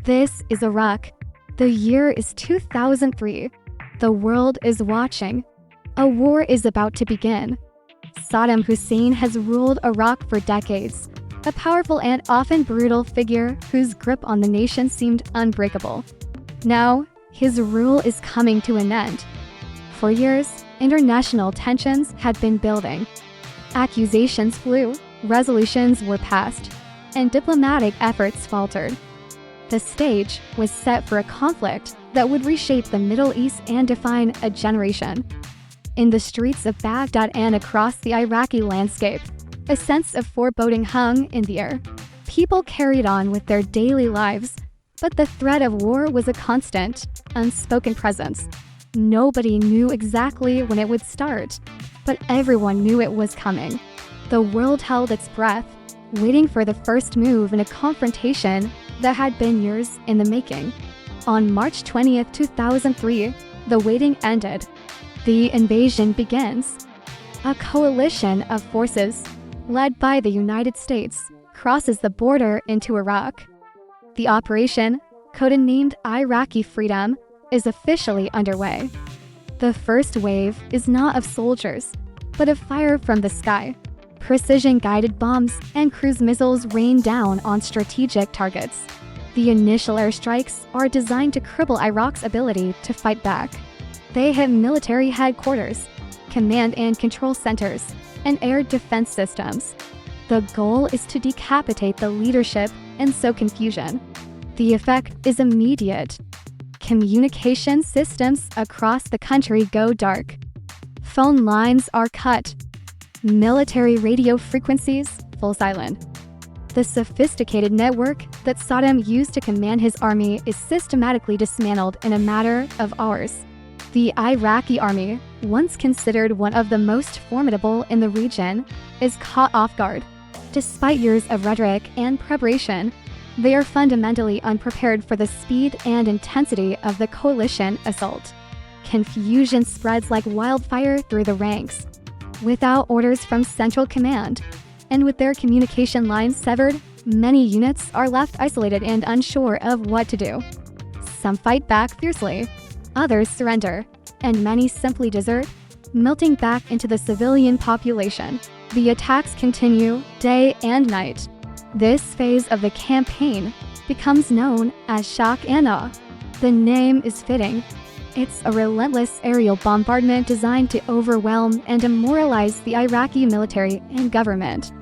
This is Iraq. The year is 2003. The world is watching. A war is about to begin. Saddam Hussein has ruled Iraq for decades, a powerful and often brutal figure whose grip on the nation seemed unbreakable. Now, his rule is coming to an end. For years, international tensions had been building. Accusations flew, resolutions were passed, and diplomatic efforts faltered. The stage was set for a conflict that would reshape the Middle East and define a generation. In the streets of Baghdad and across the Iraqi landscape, a sense of foreboding hung in the air. People carried on with their daily lives, but the threat of war was a constant, unspoken presence. Nobody knew exactly when it would start, but everyone knew it was coming. The world held its breath, waiting for the first move in a confrontation that had been years in the making. On March 20th, 2003, the waiting ended. The invasion begins. A coalition of forces, led by the United States, crosses the border into Iraq. The operation, codenamed Iraqi Freedom, is officially underway. The first wave is not of soldiers, but of fire from the sky. Precision-guided bombs and cruise missiles rain down on strategic targets. The initial airstrikes are designed to cripple Iraq's ability to fight back. They hit military headquarters, command and control centers, and air defense systems. The goal is to decapitate the leadership and sow confusion. The effect is immediate. Communication systems across the country go dark. Phone lines are cut. Military radio frequencies fall silent. The sophisticated network that Saddam used to command his army is systematically dismantled in a matter of hours. The Iraqi army, once considered one of the most formidable in the region, is caught off guard. Despite years of rhetoric and preparation, they are fundamentally unprepared for the speed and intensity of the coalition assault. Confusion spreads like wildfire through the ranks. Without orders from central command, and with their communication lines severed, many units are left isolated and unsure of what to do. Some fight back fiercely, others surrender, and many simply desert, melting back into the civilian population. The attacks continue day and night. This phase of the campaign becomes known as shock and awe. The name is fitting. It's a relentless aerial bombardment designed to overwhelm and demoralize the Iraqi military and government.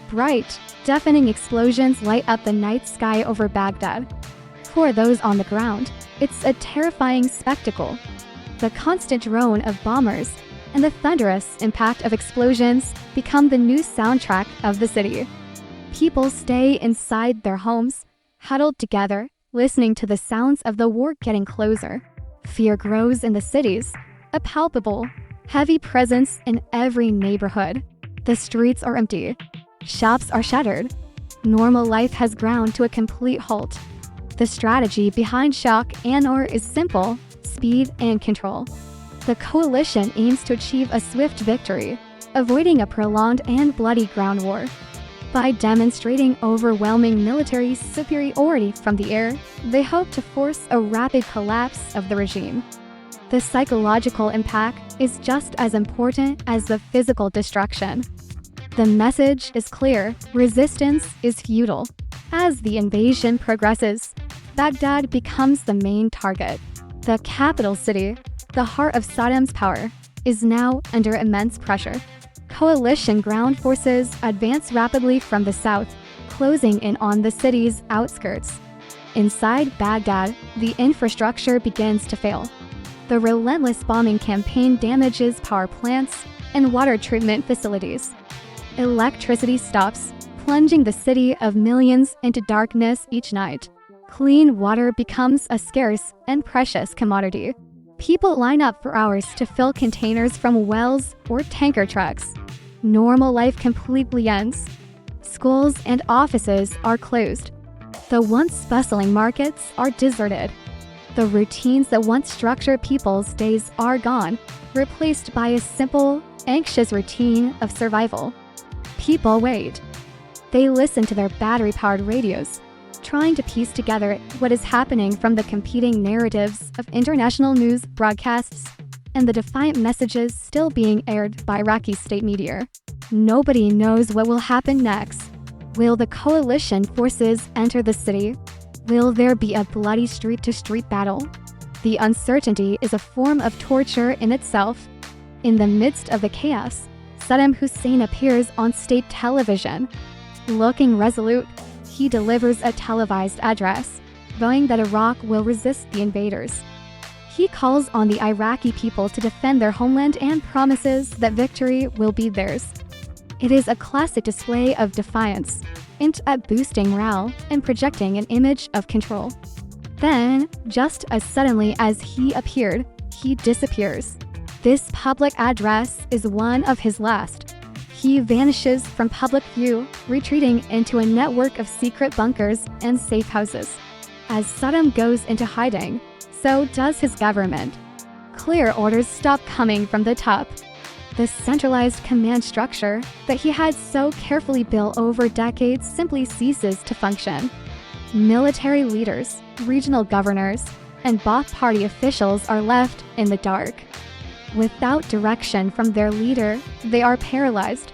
Bright, deafening explosions light up the night sky over Baghdad. For those on the ground, it's a terrifying spectacle. The constant drone of bombers and the thunderous impact of explosions become the new soundtrack of the city. People stay inside their homes, huddled together, listening to the sounds of the war getting closer. Fear grows in the cities, a palpable, heavy presence in every neighborhood. The streets are empty. Shops are shuttered. Normal life has ground to a complete halt. The strategy behind shock and awe is simple: speed and control. The coalition aims to achieve a swift victory, avoiding a prolonged and bloody ground war. By demonstrating overwhelming military superiority from the air, they hope to force a rapid collapse of the regime. The psychological impact is just as important as the physical destruction. The message is clear: resistance is futile. As the invasion progresses, Baghdad becomes the main target. The capital city, the heart of Saddam's power, is now under immense pressure. Coalition ground forces advance rapidly from the south, closing in on the city's outskirts. Inside Baghdad, the infrastructure begins to fail. The relentless bombing campaign damages power plants and water treatment facilities. Electricity stops, plunging the city of millions into darkness each night. Clean water becomes a scarce and precious commodity. People line up for hours to fill containers from wells or tanker trucks. Normal life completely ends. Schools and offices are closed. The once bustling markets are deserted. The routines that once structured people's days are gone, replaced by a simple, anxious routine of survival. People wait. They listen to their battery-powered radios, trying to piece together what is happening from the competing narratives of international news broadcasts and the defiant messages still being aired by Iraqi state media. Nobody knows what will happen next. Will the coalition forces enter the city? Will there be a bloody street-to-street battle? The uncertainty is a form of torture in itself. In the midst of the chaos, Saddam Hussein appears on state television. Looking resolute, he delivers a televised address, vowing that Iraq will resist the invaders. He calls on the Iraqi people to defend their homeland and promises that victory will be theirs. It is a classic display of defiance, aimed at boosting morale and projecting an image of control. Then, just as suddenly as he appeared, he disappears. This public address is one of his last. He vanishes from public view, retreating into a network of secret bunkers and safe houses. As Saddam goes into hiding, so does his government. Clear orders stop coming from the top. The centralized command structure that he had so carefully built over decades simply ceases to function. Military leaders, regional governors, and Ba'ath Party officials are left in the dark. Without direction from their leader, they are paralyzed.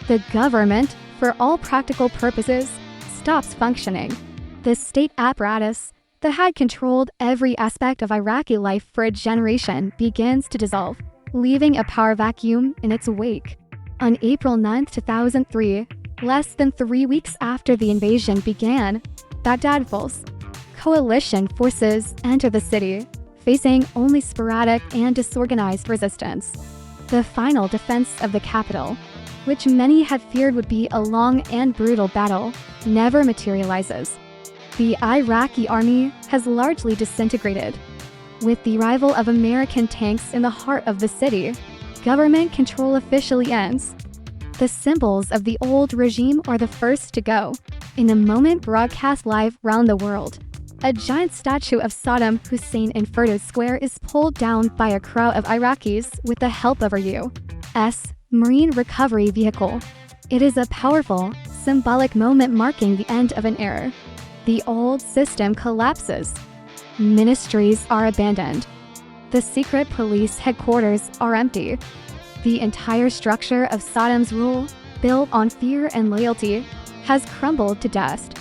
The government, for all practical purposes, stops functioning. The state apparatus that had controlled every aspect of Iraqi life for a generation begins to dissolve, leaving a power vacuum in its wake. On April 9, 2003, less than 3 weeks after the invasion began, Baghdad falls. Coalition forces enter the city, facing only sporadic and disorganized resistance. The final defense of the capital, which many had feared would be a long and brutal battle, never materializes. The Iraqi army has largely disintegrated. With the arrival of American tanks in the heart of the city, government control officially ends. The symbols of the old regime are the first to go. In a moment broadcast live around the world, a giant statue of Saddam Hussein in Firdos Square is pulled down by a crowd of Iraqis with the help of a U.S. Marine recovery vehicle. It is a powerful, symbolic moment marking the end of an era. The old system collapses. Ministries are abandoned. The secret police headquarters are empty. The entire structure of Saddam's rule, built on fear and loyalty, has crumbled to dust.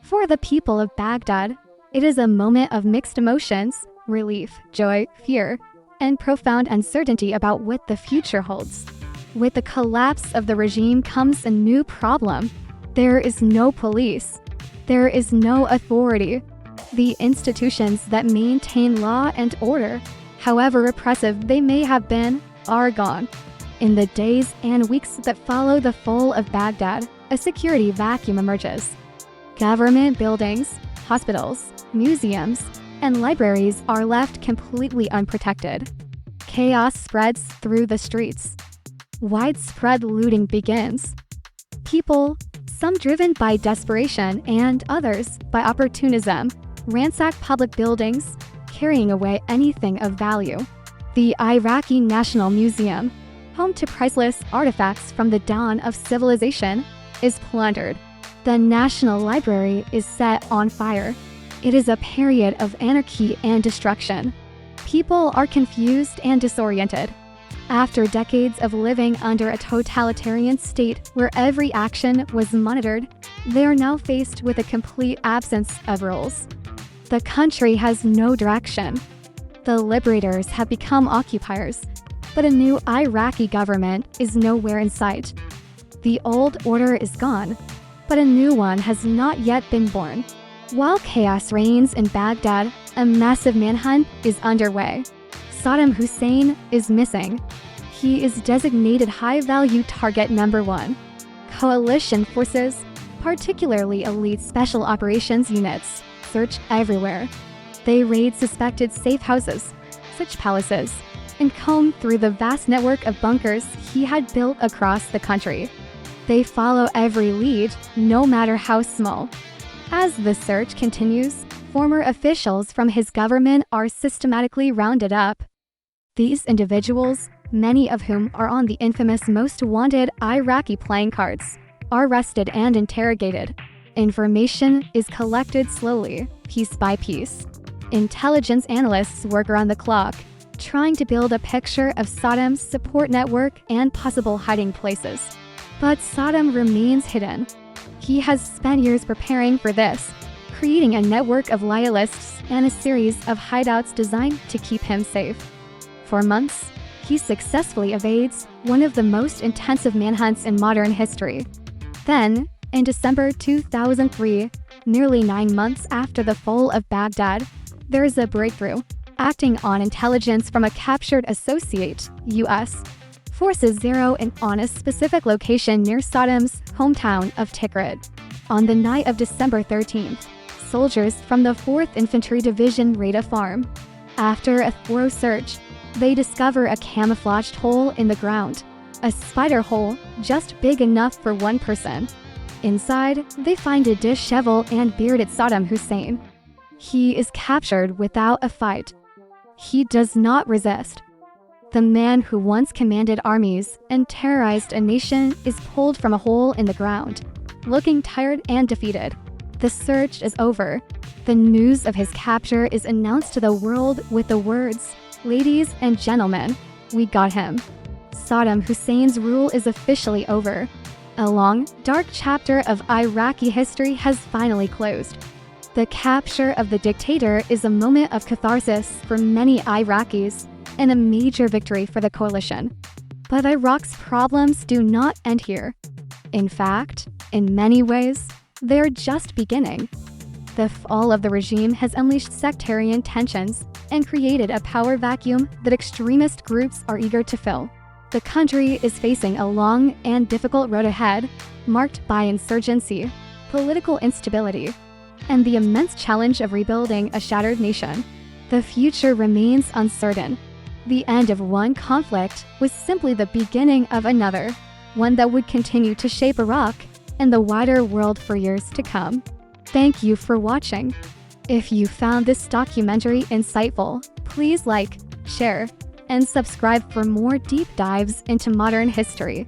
For the people of Baghdad, it is a moment of mixed emotions, relief, joy, fear, and profound uncertainty about what the future holds. With the collapse of the regime comes a new problem. There is no police. There is no authority. The institutions that maintain law and order, however repressive they may have been, are gone. In the days and weeks that follow the fall of Baghdad, a security vacuum emerges. Government buildings, hospitals, museums, and libraries are left completely unprotected. Chaos spreads through the streets. Widespread looting begins. People, some driven by desperation and others by opportunism, ransack public buildings, carrying away anything of value. The Iraqi National Museum, home to priceless artifacts from the dawn of civilization, is plundered. The National Library is set on fire. It is a period of anarchy and destruction. People are confused and disoriented. After decades of living under a totalitarian state where every action was monitored, they are now faced with a complete absence of rules. The country has no direction. The liberators have become occupiers, but a new Iraqi government is nowhere in sight. The old order is gone, but a new one has not yet been born. While chaos reigns in Baghdad, a massive manhunt is underway. Saddam Hussein is missing. He is designated high-value target number 1. Coalition forces, particularly elite special operations units, search everywhere. They raid suspected safe houses, such palaces, and comb through the vast network of bunkers he had built across the country. They follow every lead, no matter how small. As the search continues, former officials from his government are systematically rounded up. These individuals, many of whom are on the infamous most wanted Iraqi playing cards, are arrested and interrogated. Information is collected slowly, piece by piece. Intelligence analysts work around the clock, trying to build a picture of Saddam's support network and possible hiding places. But Saddam remains hidden. He has spent years preparing for this, creating a network of loyalists and a series of hideouts designed to keep him safe. For months, he successfully evades one of the most intensive manhunts in modern history. Then, in December 2003, nearly 9 months after the fall of Baghdad, there is a breakthrough. Acting on intelligence from a captured associate, U.S. forces zero in on a specific location near Saddam's hometown of Tikrit. On the night of December 13th, soldiers from the 4th Infantry Division raid a farm. After a thorough search, they discover a camouflaged hole in the ground, a spider hole just big enough for one person. Inside, they find a disheveled and bearded Saddam Hussein. He is captured without a fight. He does not resist. The man who once commanded armies and terrorized a nation is pulled from a hole in the ground, looking tired and defeated. The search is over. The news of his capture is announced to the world with the words, "Ladies and gentlemen, we got him." Saddam Hussein's rule is officially over. A long, dark chapter of Iraqi history has finally closed. The capture of the dictator is a moment of catharsis for many Iraqis and a major victory for the coalition. But Iraq's problems do not end here. In fact, in many ways, they're just beginning. The fall of the regime has unleashed sectarian tensions and created a power vacuum that extremist groups are eager to fill. The country is facing a long and difficult road ahead, marked by insurgency, political instability, and the immense challenge of rebuilding a shattered nation. The future remains uncertain. The end of one conflict was simply the beginning of another, one that would continue to shape Iraq and the wider world for years to come. Thank you for watching. If you found this documentary insightful, please like, share, and subscribe for more deep dives into modern history.